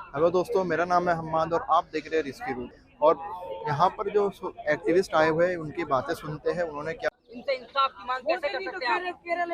Hello दोस्तों, मेरा नाम है हम्माद और आप देख रहे हैं रिस्की रूट। और यहाँ पर जो एक्टिविस्ट आए हुए हैं उनकी बातें सुनते हैं। उन्होंने क्या इनसे इंसाफ की मांग कैसे कर सकते हैं आप?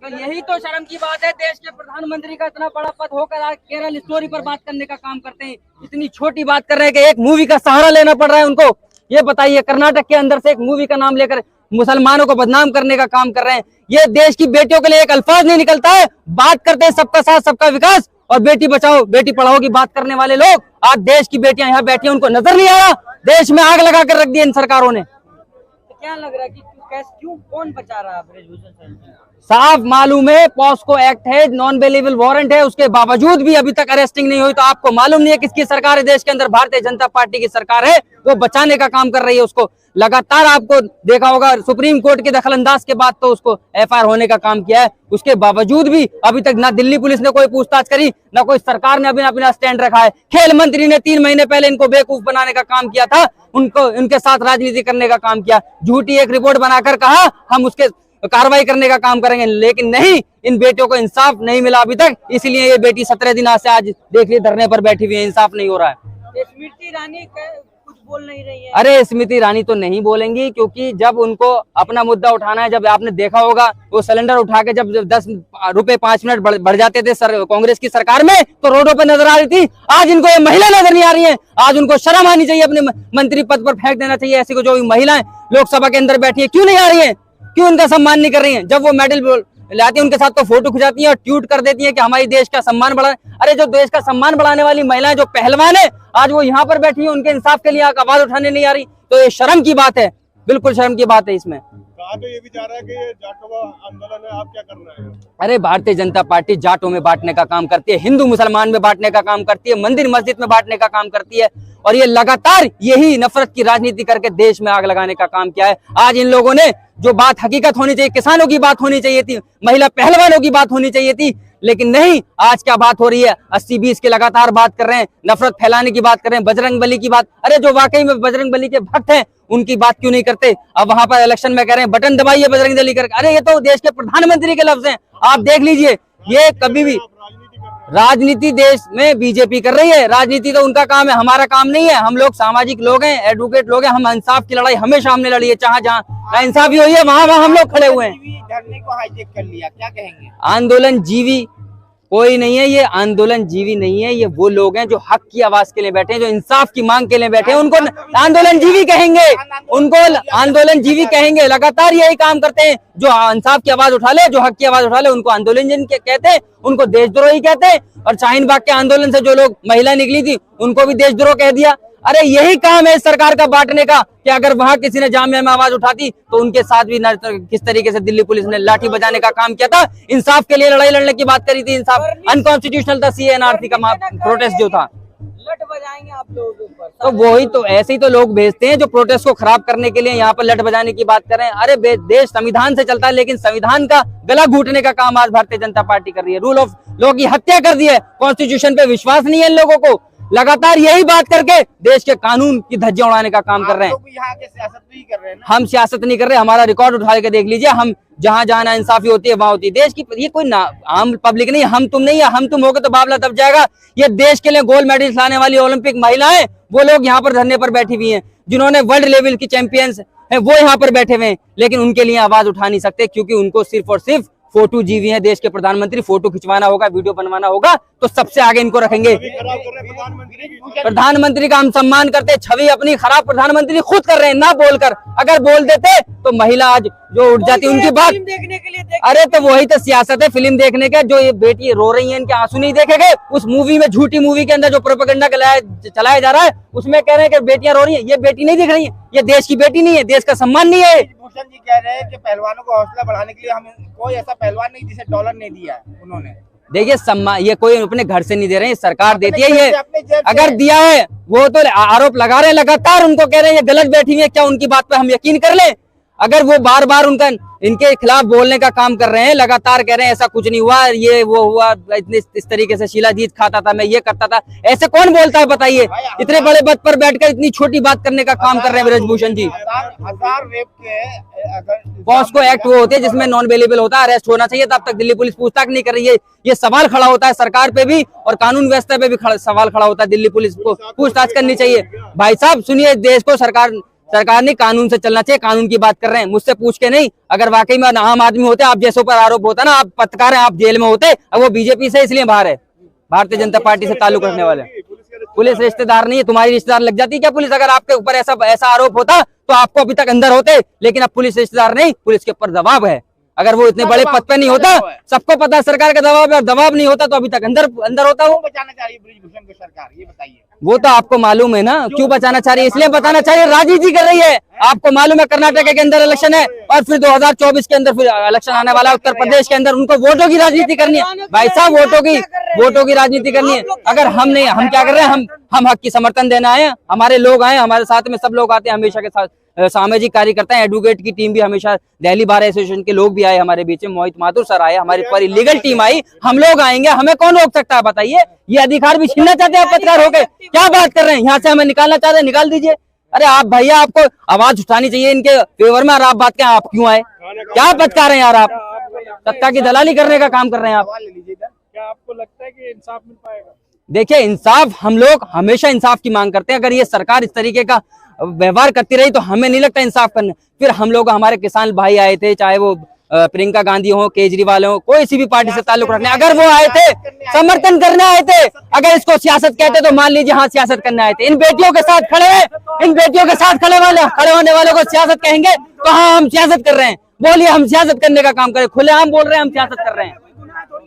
तो यही तो शर्म की बात है, देश के प्रधानमंत्री का इतना बड़ा पद होकर आज केरल स्टोरी पर बात करने का काम करते हैं। इतनी छोटी बात कर रहे हैं कि एक मूवी का सहारा लेना पड़ रहा है उनको। ये बताइए, कर्नाटक के अंदर से एक मूवी का नाम लेकर मुसलमानों को बदनाम करने का काम कर रहे हैं। ये देश की बेटियों के लिए एक अल्फाज नहीं निकलता है। बात करते हैं सबका साथ सबका विकास और बेटी बचाओ बेटी पढ़ाओ की बात करने वाले लोग आज देश की बेटियां यहाँ बैठी हैं, उनको नजर नहीं आ रहा। देश में आग लगा कर रख दी इन सरकारों ने। तो क्या लग रहा है कि क्यों कौन बचा रहा है ब्रिजभूषण सर? साफ मालूम है, पॉस्को एक्ट है, नॉन बेलेबल वारंट है, उसके बावजूद भी अभी तक अरेस्टिंग नहीं हुई। तो आपको मालूम नहीं है किसकी सरकार है देश के अंदर? भारतीय जनता पार्टी की सरकार है, वो बचाने का काम कर रही है उसको। लगातार आपको देखा होगा सुप्रीम कोर्ट के दखलंदाज के बाद तो उसको एफआईआर होने का काम किया है। उसके बावजूद भी अभी तक ना दिल्ली पुलिस ने कोई पूछताछ करी, ना कोई सरकार ने अभी अपना स्टैंड रखा है। खेल मंत्री ने 3 महीने पहले इनको बेवकूफ बनाने का काम किया था, उनको उनके साथ राजनीति करने का काम किया। झूठी एक रिपोर्ट बनाकर कहा हम उसके कार्रवाई करने का काम करेंगे, लेकिन नहीं, इन बेटियों को इंसाफ नहीं मिला अभी तक। इसलिए ये बेटी 17 दिन से आज देखिए धरने पर बैठी हुई है, इंसाफ नहीं हो रहा है। स्मृति ईरानी कुछ बोल नहीं रही है। अरे स्मृति ईरानी तो नहीं बोलेंगी, क्योंकि जब उनको अपना मुद्दा उठाना है, जब आपने देखा होगा वो सिलेंडर उठा के जब 10 रुपए 5 मिनट बढ़ जाते थे कांग्रेस की सरकार में, तो रोडों पर नजर आ रही थी। आज इनको ये महिला नजर नहीं आ रही है। आज उनको शर्म आनी चाहिए, अपने मंत्री पद पर फेंक देना चाहिए ऐसी को जो महिलाएं लोकसभा के अंदर बैठी है। क्यों नहीं आ रही है? क्यों उनका सम्मान नहीं कर रही हैं? जब वो मेडल लाती है उनके साथ तो फोटो खिंचाती हैं और ट्वीट कर देती हैं कि हमारी देश का सम्मान बढ़ा। अरे जो देश का सम्मान बढ़ाने वाली महिलाएं, जो पहलवान है, आज वो यहाँ पर बैठी है, उनके इंसाफ के लिए आवाज उठाने नहीं आ रही। तो ये शर्म की बात है, बिल्कुल शर्म की बात है इसमें। कहा तो ये भी जा रहा है कि ये जाटों का आंदोलन है, आप क्या करना है? अरे भारतीय जनता पार्टी जाटों में बांटने का काम करती है, हिंदू मुसलमान में बांटने का काम करती है, मंदिर मस्जिद में बांटने का काम करती है, और ये लगातार यही नफरत की राजनीति करके देश में आग लगाने का काम किया है। आज इन लोगों ने जो बात हकीकत होनी चाहिए, किसानों की बात होनी चाहिए थी, महिला पहलवानों की बात होनी चाहिए थी, लेकिन नहीं। आज क्या बात हो रही है? 80-20 के लगातार बात कर रहे हैं, नफरत फैलाने की बात कर रहे हैं, बजरंग बली की बात। अरे जो वाकई में बजरंग बली के भक्त हैं उनकी बात क्यों नहीं करते? अब वहां पर इलेक्शन में कह रहे हैं बटन दबाइए बजरंग बली करके। अरे ये तो देश के प्रधानमंत्री के लफ्ज हैं, आप देख लीजिए। ये कभी भी राजनीति देश में बीजेपी कर रही है, राजनीति तो उनका काम है, हमारा काम नहीं है। हम लोग सामाजिक लोग हैं, एडवोकेट लोग हैं, हम इंसाफ की लड़ाई हमेशा हमने लड़ी है। जहाँ इंसाफी हुई है वहां हम लोग खड़े हुए हैं। धरने को हाईजैक कर लिया, क्या कहेंगे? आंदोलन जीवी कोई नहीं है, ये आंदोलन जीवी नहीं है, ये वो लोग हैं जो हक की आवाज के लिए बैठे हैं, जो इंसाफ की मांग के लिए बैठे हैं। उनको आंदोलन जीवी कहेंगे, उनको आंदोलन जीवी कहेंगे। लगातार यही काम करते हैं, जो इंसाफ की आवाज उठा ले, जो हक की आवाज उठा ले, उनको आंदोलन कहते हैं, उनको देशद्रोही कहते हैं। और शाहीन बाग के आंदोलन से जो लोग महिला निकली थी उनको भी देशद्रोह कह दिया। अरे यही काम है इस सरकार का, बांटने का, कि अगर वहां किसी ने जामिया में आवाज उठाती तो उनके साथ भी किस तरीके से दिल्ली पुलिस ने लाठी बजाने का काम किया था। इंसाफ के लिए लड़ाई लड़ने की बात करी थी, इंसाफ अनकॉन्स्टिट्यूशनल था CNRC का प्रोटेस्ट जो था। लट बजाएंगे आप लोगों के ऊपर, तो वही तो ऐसे ही तो लोग भेजते हैं जो प्रोटेस्ट को खराब करने के लिए यहाँ पर लट बजाने की बात कर रहे हैं। अरे देश संविधान से चलता है, लेकिन संविधान का गला घूटने का काम आज भारतीय जनता पार्टी कर रही है। रूल ऑफ लॉ की हत्या कर दी है, कॉन्स्टिट्यूशन पे विश्वास नहीं है इन लोगों को। लगातार यही बात करके देश के कानून की धज्जियां उड़ाने का काम कर रहे हैं। यहाँ के सियासत नहीं कर रहे हैं। हम सियासत नहीं कर रहे, हमारा रिकॉर्ड उठा के देख लीजिए। हम जहां जहां ना इंसाफी होती है वहां होती है। देश की ये कोई ना आम पब्लिक नहीं, हम तुम नहीं है। हम तुम होगे तो बाबला दब जाएगा। ये देश के लिए गोल्ड मेडल लाने वाली ओलंपिक महिलाएं, वो लोग यहाँ पर धरने पर बैठी हुई हैं, जिन्होंने वर्ल्ड लेवल की चैंपियंस है वो यहाँ पर बैठे हुए हैं, लेकिन उनके लिए आवाज उठा नहीं सकते, क्योंकि उनको सिर्फ और सिर्फ फोटो जीवी है देश के प्रधानमंत्री। फोटो खिंचवाना होगा, वीडियो बनवाना होगा तो सबसे आगे इनको रखेंगे। प्रधानमंत्री का हम सम्मान करते, छवि अपनी खराब प्रधानमंत्री खुद कर रहे हैं ना बोलकर। अगर बोल देते तो महिला आज जो उठ जाती उनकी बात देखने के लिए अरे तो वही तो सियासत है, फिल्म देखने का। जो ये बेटी रो रही है, इनके आंसू नहीं देखे गए? उस मूवी में, झूठी मूवी के अंदर जो प्रोपेगेंडा चलाया जा रहा है, उसमें कह रहे हैं कि बेटियां रो रही है। ये बेटी नहीं दिख रही है, ये देश की बेटी नहीं है, देश का सम्मान नहीं है। भूषण जी कह रहे हैं कि पहलवानों को हौसला बढ़ाने के लिए हमें कोई ऐसा पहलवान नहीं जिसे डॉलर नहीं दिया है उन्होंने। देखिए सम्मान ये कोई अपने घर से नहीं दे रहे हैं, सरकार देती है। ये अगर दिया है वो तो आरोप लगा रहे हैं लगातार, उनको कह रहे हैं ये गलत बैठी हुई है, क्या उनकी बात पे हम यकीन कर लें? अगर वो बार बार उनका इनके खिलाफ बोलने का काम कर रहे हैं, लगातार कह रहे हैं ऐसा कुछ नहीं हुआ, ये वो हुआ, इस तरीके से शिलाजीत खाता था, मैं ये करता था, ऐसे कौन बोलता है बताइए? इतने बड़े पद पर बैठकर इतनी छोटी बात करने का काम कर रहे हैं ब्रजभूषण जी। हजार रेप के अगर पॉस्को एक्ट वो होते हैं जिसमें नॉन अवेलेबल होता है, अरेस्ट होना चाहिए, तब तक दिल्ली पुलिस पूछताछ नहीं कर रही है। ये सवाल खड़ा होता है सरकार पे भी और कानून व्यवस्था पे भी सवाल खड़ा होता है, दिल्ली पुलिस को पूछताछ करनी चाहिए। भाई साहब सुनिए, देश को सरकार ने कानून से चलना चाहिए, कानून की बात कर रहे हैं, मुझसे पूछ के नहीं। अगर वाकई में आम आदमी होते, आप जैसों पर आरोप होता ना, आप पत्रकार हैं, आप जेल में होते, अब वो बीजेपी से इसलिए बाहर है, भारतीय जनता पार्टी से ताल्लुक रखने वाले। पुलिस रिश्तेदार नहीं है, तुम्हारी रिश्तेदार लग जाती क्या पुलिस? अगर आपके ऊपर ऐसा आरोप होता तो आपको अभी तक अंदर होते, लेकिन अब पुलिस रिश्तेदार नहीं, पुलिस के ऊपर दबाव है। अगर वो इतने बड़े पद पे नहीं होता, सबको पता है सरकार का दबाव है, और दबाव नहीं होता तो अभी तक अंदर होता। वो बचाना चाहिए ब्रजभूषण को सरकार, ये बताइए। वो तो आपको मालूम है ना क्यों बचाना चाह रही है, इसलिए बताना चाहिए, राजनीति कर रही है। आपको मालूम है कर्नाटक के अंदर इलेक्शन है और फिर 2024 के अंदर फिर इलेक्शन आने वाला है उत्तर प्रदेश के अंदर, उनको वोटों की राजनीति करनी है भाई साहब, वोटों की राजनीति करनी है। अगर हम क्या कर रहे हैं, हम हक की समर्थन देना आए, हमारे लोग आए, हमारे साथ में सब लोग आते हैं हमेशा के साथ, सामाजिक कार्यकर्ता है, एडवोकेट की टीम भी हमेशा, दिल्ली बार एसोसिएशन के लोग भी आए हमारे बीच में, मोहित माथुर सर आए, हमारी पूरी लीगल टीम आई, हम लोग आएंगे, हमें कौन रोक सकता है बताइए? ये अधिकार भी छीनना चाहते हैं आप पत्रकार होके? क्या बात कर रहे हैं? यहाँ से हमें निकालना चाहते हैं, निकाल दीजिए। अरे आप भैया, आपको आवाज उठानी चाहिए इनके फेवर में, और आप बात क्या, आप क्यों आए? क्या पत्रकार हैं यार आप? सत्ता की दलाली करने का काम कर रहे हैं आप। क्या आपको लगता है कि इंसाफ मिल पाएगा? देखिए, इंसाफ, हम लोग हमेशा इंसाफ की मांग करते हैं। अगर ये सरकार इस तरीके का व्यवहार करती रही तो हमें नहीं लगता इंसाफ करने। फिर हम लोग, हमारे किसान भाई आए थे, चाहे वो प्रियंका गांधी हो, केजरीवाल हो, कोई सी भी पार्टी से ताल्लुक रखने, अगर वो आए थे समर्थन करने आए थे, अगर इसको सियासत कहते तो मान लीजिए हाँ सियासत करने आए थे। इन बेटियों के साथ खड़े हैं, इन बेटियों के साथ खड़े होने वालों को सियासत कहेंगे तो हाँ हम सियासत कर रहे हैं। बोलिए, हम सियासत करने का काम करें, खुलेआम बोल रहे हैं हम सियासत कर रहे हैं,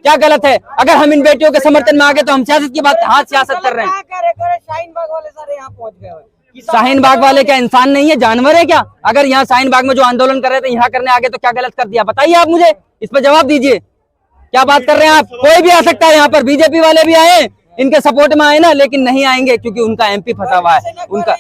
क्या गलत है? अगर हम इन बेटियों के समर्थन में आ गए तो हम सियासत की बात, हाँ सियासत कर रहे हैं। शाहीन बाग वाले सारे यहाँ पहुँच गए। शाहीन बाग वाले क्या इंसान नहीं है, जानवर है क्या? अगर यहाँ शाहीन बाग में जो आंदोलन कर रहे थे यहाँ करने आगे तो क्या गलत कर दिया बताइए? आप मुझे इस पर जवाब दीजिए, क्या बात कर रहे हैं आप? कोई भी आ सकता है यहाँ पर, बीजेपी वाले भी आए, इनके सपोर्ट में आए ना, लेकिन नहीं आएंगे क्योंकि उनका एमपी फंसा हुआ है, उनका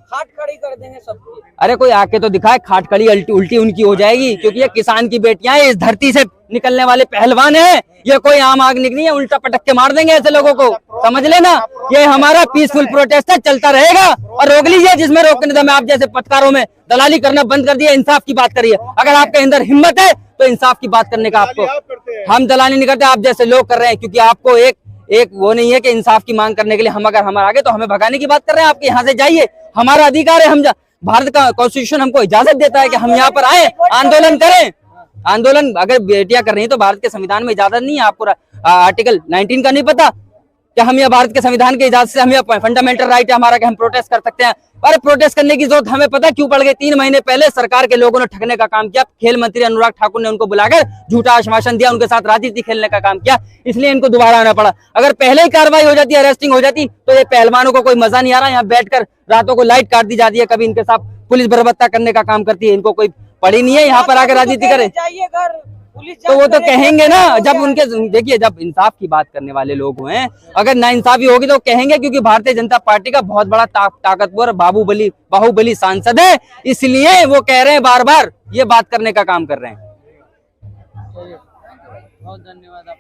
खाट खड़ी कर देंगे सबकी। अरे कोई आके तो दिखाए, खाट खड़ी उल्टी उनकी हो जाएगी, क्योंकि ये किसान की बेटियां इस धरती से निकलने वाले पहलवान हैं, ये कोई आम आदमी नहीं है, उल्टा पटक के मार देंगे ऐसे लोगों को, समझ लेना। ये हमारा पीसफुल प्रोटेस्ट है, चलता रहेगा, और रोक लीजिए जिसमें रोकने दम। आप जैसे पत्रकारों में दलाली करना बंद कर दिया, इंसाफ की बात करिए। अगर आपके अंदर हिम्मत है तो इंसाफ की बात करने का, आपको हम दलाली नहीं करते, आप जैसे लोग कर रहे हैं, क्योंकि आपको एक वो नहीं है कि इंसाफ की मांग करने के लिए हम अगर हमारे आगे तो हमें भगाने की बात कर रहे हैं। आपके यहाँ से जाइए, हमारा अधिकार है, हम भारत का कॉन्स्टिट्यूशन हमको इजाजत देता है कि हम यहाँ पर आए, आंदोलन करें। आंदोलन अगर बेटियां कर रही हैं तो भारत के संविधान में इजाजत नहीं है। आपको आर्टिकल 19 का नहीं पता क्या? हम यह भारत के संविधान के इजाजत से, हम यह फंडामेंटल राइट है हमारा कि हम प्रोटेस्ट कर सकते हैं। अरे प्रोटेस्ट करने की जरूरत हमें पता क्यों पड़ गई? 3 महीने पहले सरकार के लोगों ने ठगने का काम किया, खेल मंत्री अनुराग ठाकुर ने उनको बुलाकर झूठा आश्वासन दिया, उनके साथ राजनीति खेलने का काम किया, इसलिए इनको दोबारा आना पड़ा। अगर पहले ही कार्रवाई हो जाती, अरेस्टिंग हो जाती, तो ये पहलवानों को कोई मजा नहीं आ रहा। यहाँ बैठकर रातों को लाइट काट दी जाती है, कभी इनके साथ पुलिस बर्बरता करने का काम करती है, इनको कोई पड़ी नहीं है यहाँ पर आकर राजनीति करे। तो वो तो कहेंगे ना, जब उनके, देखिए, जब इंसाफ की बात करने वाले लोग हैं, अगर ना इंसाफी होगी तो कहेंगे, क्योंकि भारतीय जनता पार्टी का बहुत बड़ा ताकतवर बाहुबली सांसद है, इसलिए वो कह रहे हैं, बार बार ये बात करने का काम कर रहे हैं। बहुत धन्यवाद आप।